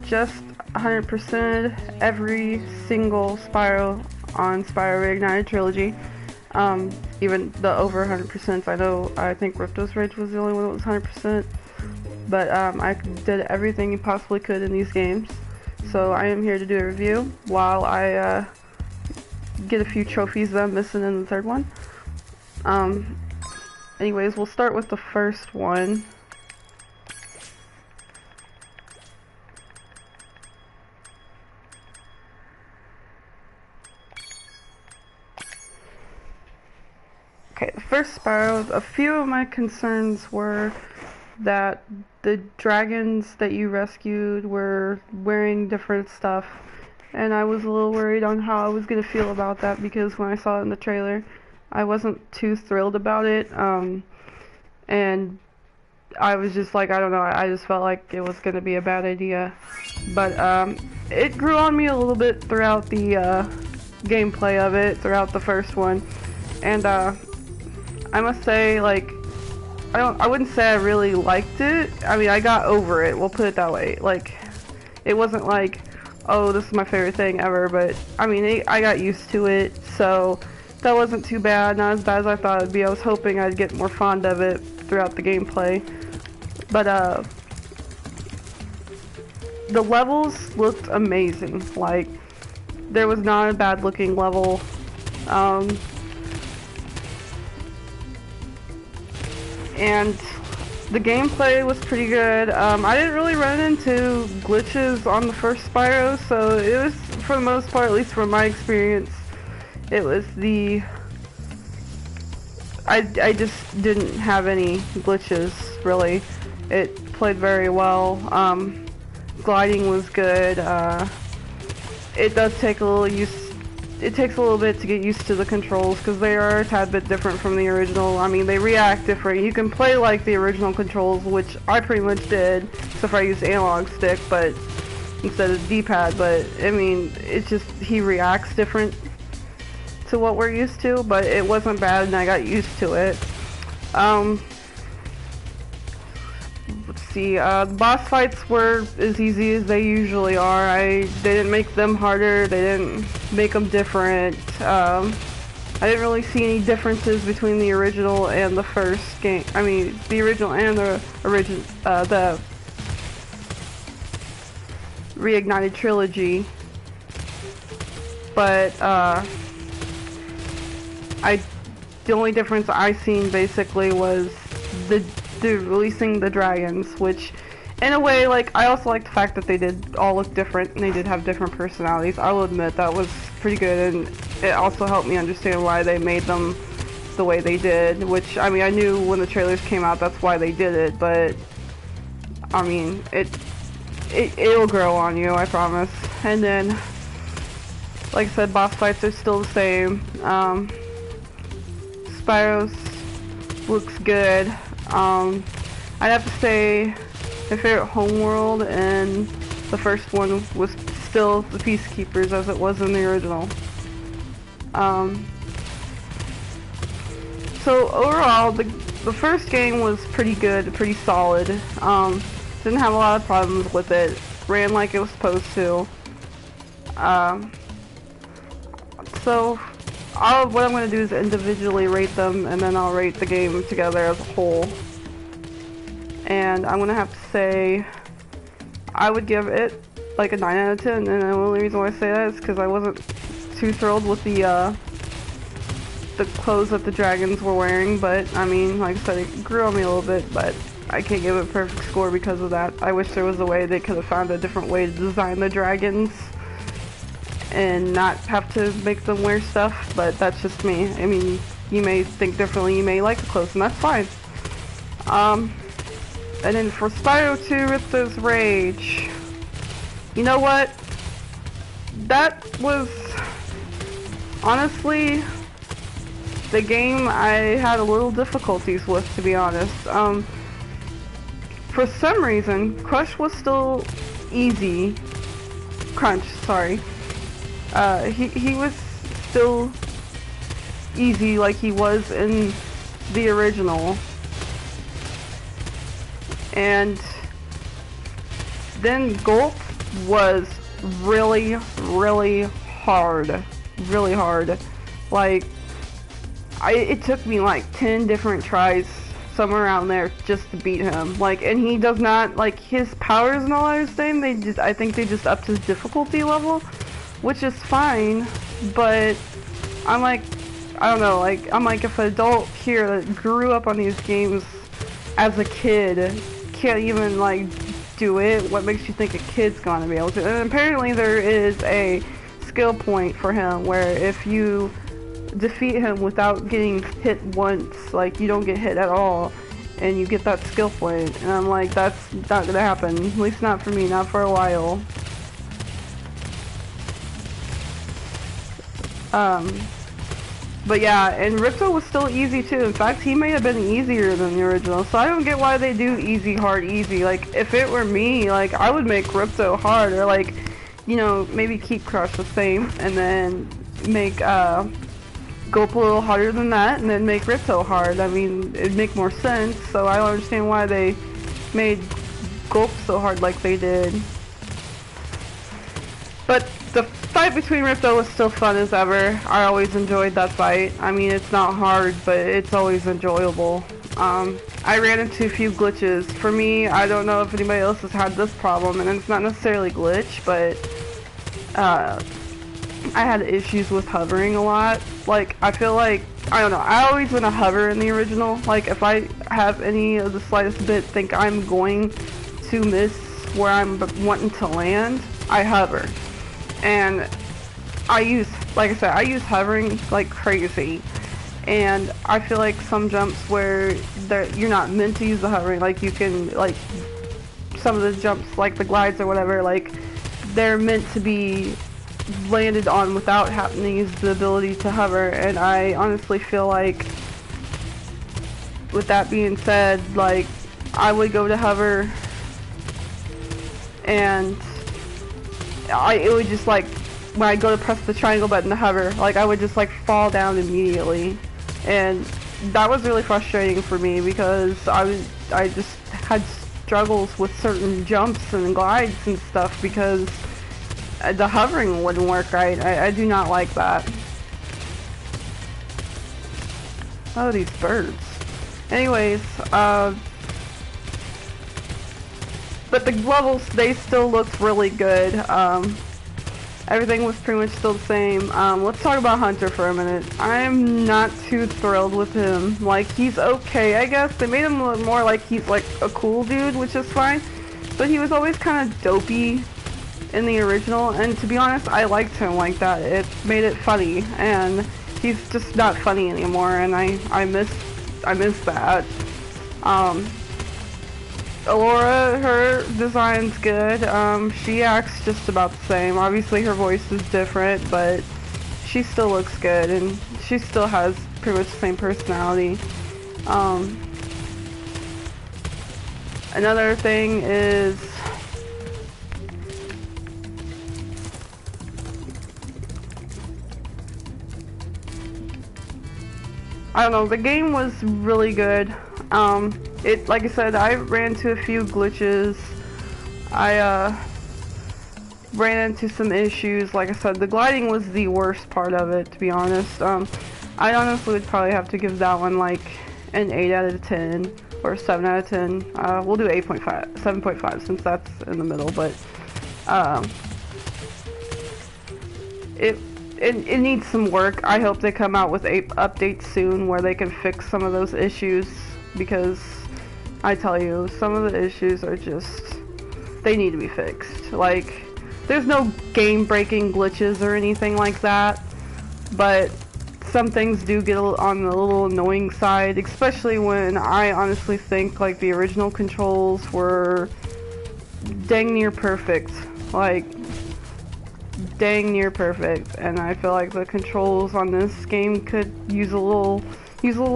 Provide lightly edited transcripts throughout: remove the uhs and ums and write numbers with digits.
just 100% every single Spyro on Spyro Reignited Trilogy. Even the over 100%. I think Ripto's Rage was the only one that was 100%. But I did everything you possibly could in these games. So I am here to do a review while I get a few trophies that I'm missing in the third one. Anyways, we'll start with the first one. Okay, the first Spyro, a few of my concerns were that the dragons that you rescued were wearing different stuff, and I was a little worried on how I was going to feel about that, because when I saw it in the trailer, I wasn't too thrilled about it, and I was just like, I don't know, I just felt like it was going to be a bad idea. But it grew on me a little bit throughout the gameplay of it, throughout the first one, and I must say, like, I wouldn't say I really liked it. I mean, I got over it, we'll put it that way. Like, it wasn't like, oh, this is my favorite thing ever, but I mean, I got used to it, so that wasn't too bad, not as bad as I thought it'd be. I was hoping I'd get more fond of it throughout the gameplay. But the levels looked amazing. Like, there was not a bad looking level. And the gameplay was pretty good. I didn't really run into glitches on the first Spyro, so it was, for the most part, at least from my experience, it was the... I just didn't have any glitches, really. It played very well. Gliding was good. It does take a little it takes a little bit to get used to the controls, because they are a tad bit different from the original. I mean, they react different. You can play like the original controls, which I pretty much did, except for I used analog stick, but instead of D-pad. But I mean, it's just, he reacts different to what we're used to, but it wasn't bad, and I got used to it. Let's see, the boss fights were as easy as they usually are. They didn't make them harder, they didn't make them different. I didn't really see any differences between the original and the first game. I mean, the original and the Reignited Trilogy. But, the only difference I seen basically was the releasing the dragons, which in a way, like, I also like the fact that they did all look different and they did have different personalities. I will admit that was pretty good, and it also helped me understand why they made them the way they did, which, I mean, I knew when the trailers came out that's why they did it, but I mean, it'll grow on you, I promise. And then, like I said, boss fights are still the same. Spyro's looks good. I'd have to say my favorite homeworld in the first one was still the Peacekeepers, as it was in the original. So overall, the first game was pretty good, pretty solid. Didn't have a lot of problems with it. Ran like it was supposed to. So what I'm going to do is individually rate them, and then I'll rate the game together as a whole. And I'm going to have to say I would give it like a 9 out of 10, and the only reason why I say that is because I wasn't too thrilled with the clothes that the dragons were wearing. But I mean, like I said, it grew on me a little bit, but I can't give it a perfect score because of that. I wish there was a way they could have found a different way to design the dragons and not have to make them wear stuff, but that's just me. I mean, you may think differently, you may like the clothes, and that's fine. And then for Spyro 2 Ripto's Rage, you know what? That was honestly the game I had a little difficulties with, to be honest. For some reason, Crush was still easy. Crunch, sorry. He was still easy like he was in the original. And then Gulp was really, really hard. Really hard. Like, it took me like 10 different tries, somewhere around there, just to beat him. Like, and he does not, like, his powers and all I was saying, I think they just upped his difficulty level, which is fine, but I'm like, I don't know, like, I'm like, if an adult here that grew up on these games as a kid can't even, like, do it, what makes you think a kid's gonna be able to? And apparently there is a skill point for him where if you defeat him without getting hit once, like, you don't get hit at all, and you get that skill point. And I'm like, that's not gonna happen, at least not for me, not for a while. But yeah, and Ripto was still easy too. In fact, he may have been easier than the original, so I don't get why they do easy, hard, easy. Like, if it were me, like, I would make Ripto hard, or like, you know, maybe keep Crush the same, and then make, Gulp a little harder than that, and then make Ripto hard. I mean, it'd make more sense, so I don't understand why they made Gulp so hard like they did. But the fight between Ripto was still fun as ever. I always enjoyed that fight. I mean, it's not hard, but it's always enjoyable. I ran into a few glitches. For me, I don't know if anybody else has had this problem, and it's not necessarily glitch, but I had issues with hovering a lot. Like, I feel like, I don't know, I always want to hover in the original. Like, if I have any of the slightest bit think I'm going to miss where I'm wanting to land, I hover. And I use, like I said, I use hovering like crazy. And I feel like some jumps where you're not meant to use the hovering, like you can, like, some of the jumps, like the glides or whatever, like, they're meant to be landed on without having to use the ability to hover. And I honestly feel like, with that being said, like, I would go to hover and it would just, like, when I go to press the triangle button to hover, like, I would just, like, fall down immediately. And that was really frustrating for me because I just had struggles with certain jumps and glides and stuff because the hovering wouldn't work right. I do not like that. Oh, these birds. Anyways, but the levels, they still looked really good. Everything was pretty much still the same. Let's talk about Hunter for a minute. I'm not too thrilled with him. Like, he's okay, I guess. They made him look more like he's like a cool dude, which is fine. But he was always kind of dopey in the original, and to be honest, I liked him like that. It made it funny, and he's just not funny anymore, and I miss that. Alora, her design's good. She acts just about the same. Obviously her voice is different, but she still looks good, and she still has pretty much the same personality. Another thing is, I don't know, the game was really good. Like I said, I ran into a few glitches. I ran into some issues. Like I said, the gliding was the worst part of it, to be honest. I honestly would probably have to give that one like an 8 out of 10 or 7 out of 10. We'll do 8.5, 7.5 since that's in the middle, but it needs some work. I hope they come out with updates soon where they can fix some of those issues, because I tell you, some of the issues are just, they need to be fixed. Like, there's no game-breaking glitches or anything like that, but some things do get on the little annoying side, especially when I honestly think like the original controls were dang near perfect. Like, dang near perfect, and I feel like the controls on this game could use a little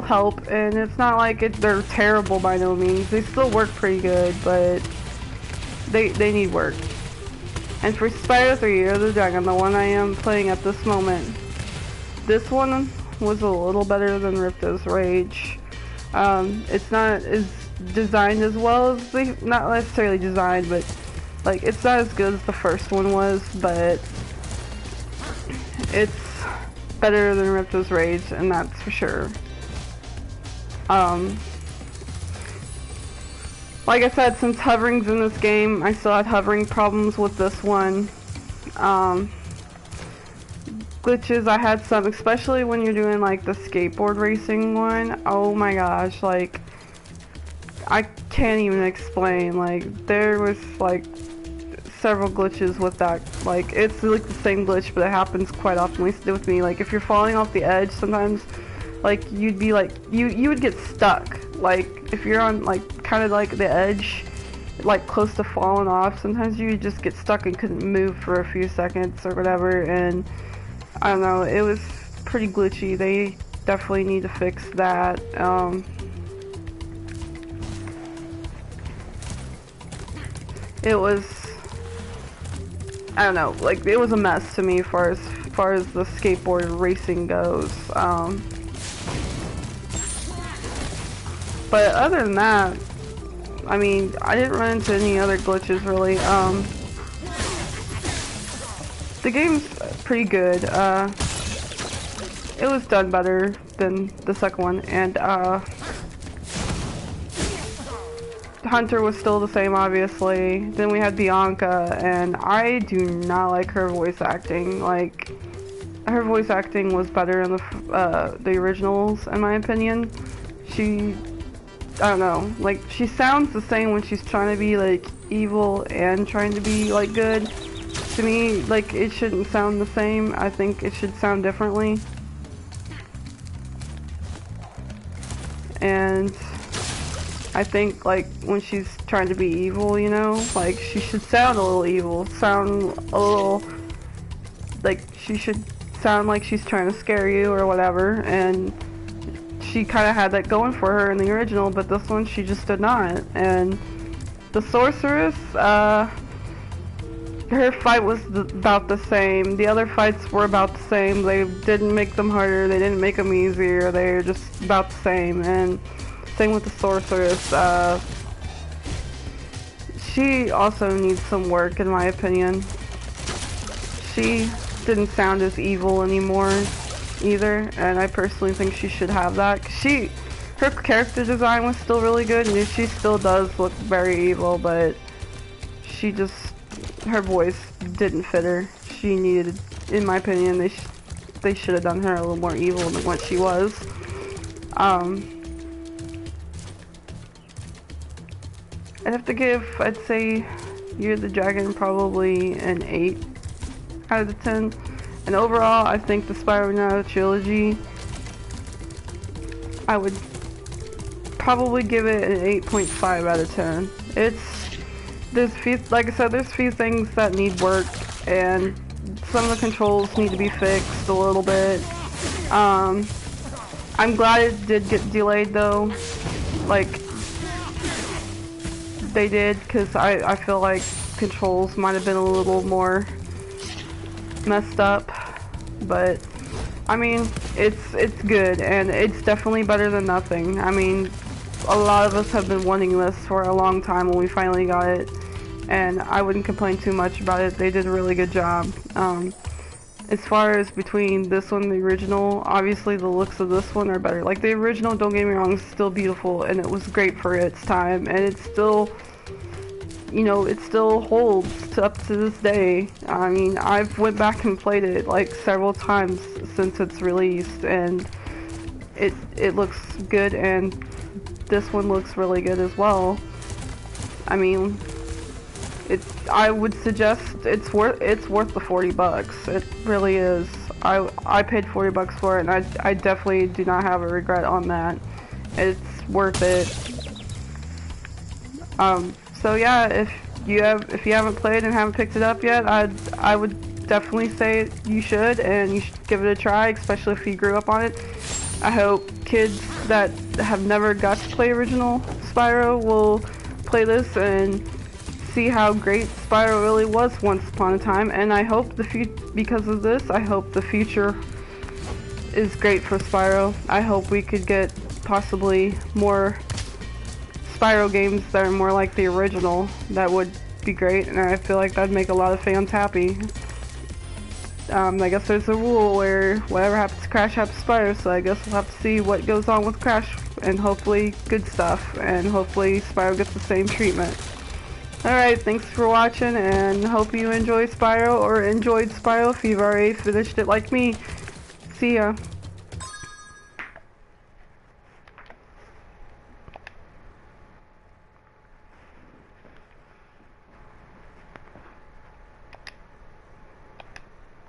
help. And it's not like they're terrible by no means. They still work pretty good, but they need work. And for Spyro 3 Year of the Dragon, the one I am playing at this moment, this one was a little better than Ripto's Rage. It's not as designed as well as not necessarily designed, but Like, it's not as good as the first one was, but it's better than Ripto's Rage, and that's for sure. Like I said, since hovering's in this game, I still had hovering problems with this one. Glitches, I had some, especially when you're doing like the skateboard racing one. Oh my gosh, like, I can't even explain. Like, there was like several glitches with that. Like, it's like the same glitch, but it happens quite often, at least with me. Like, if you're falling off the edge, sometimes like you'd be like, you would get stuck. Like, if you're on like kind of like the edge, like close to falling off, sometimes you would just get stuck and couldn't move for a few seconds or whatever. And I don't know, it was pretty glitchy. They definitely need to fix that. It was, I don't know, like, it was a mess to me as far as the skateboard racing goes. But other than that, I mean, I didn't run into any other glitches really. The game's pretty good. It was done better than the second one, and Hunter was still the same, obviously. Then we had Bianca, and I do not like her voice acting. Like, her voice acting was better in the originals, in my opinion. I don't know, like, she sounds the same when she's trying to be like evil and trying to be like good. To me, like, it shouldn't sound the same. I think it should sound differently. And I think, like, when she's trying to be evil, you know, like, she should sound a little evil, sound a little, like, she should sound like she's trying to scare you or whatever, and she kind of had that going for her in the original, but this one she just did not. And the sorceress, her fight was about the same. The other fights were about the same. They didn't make them harder, they didn't make them easier, they were just about the same. And same with the sorceress. She also needs some work, in my opinion. She didn't sound as evil anymore either, and I personally think she should have that. Her character design was still really good, and she still does look very evil, but she just, her voice didn't fit her. She needed, in my opinion, they should have done her a little more evil than what she was. I'd have to give, I'd say, Year of the Dragon probably an 8 out of 10. And overall, I think the Spyro Reignited Trilogy, I would probably give it an 8.5 out of 10. Like I said, there's a few things that need work, and some of the controls need to be fixed a little bit. I'm glad it did get delayed though, like they did, because I feel like controls might have been a little more messed up, but I mean, it's good, and it's definitely better than nothing. I mean, a lot of us have been wanting this for a long time when we finally got it, and I wouldn't complain too much about it. They did a really good job. As far as between this one and the original, obviously the looks of this one are better. Like, the original, don't get me wrong, is still beautiful, and it was great for its time, and it's still, you know, it still holds up to this day. I mean, I've went back and played it like several times since it's released, and it looks good, and this one looks really good as well. I mean, I would suggest it's worth the $40. It really is. I paid $40 for it, and I definitely do not have a regret on that. It's worth it. So yeah, if you haven't played and haven't picked it up yet, I would definitely say you should, and you should give it a try, especially if you grew up on it. I hope kids that have never got to play original Spyro will play this and see how great Spyro really was once upon a time, and I hope because of this, I hope the future is great for Spyro. I hope we could get possibly more Spyro games that are more like the original, that would be great, and I feel like that'd make a lot of fans happy. I guess there's a rule where whatever happens to Crash happens to Spyro, so I guess we'll have to see what goes on with Crash, and hopefully good stuff, and hopefully Spyro gets the same treatment. Alright, thanks for watching, and hope you enjoy Spyro, or enjoyed Spyro if you've already finished it like me. See ya.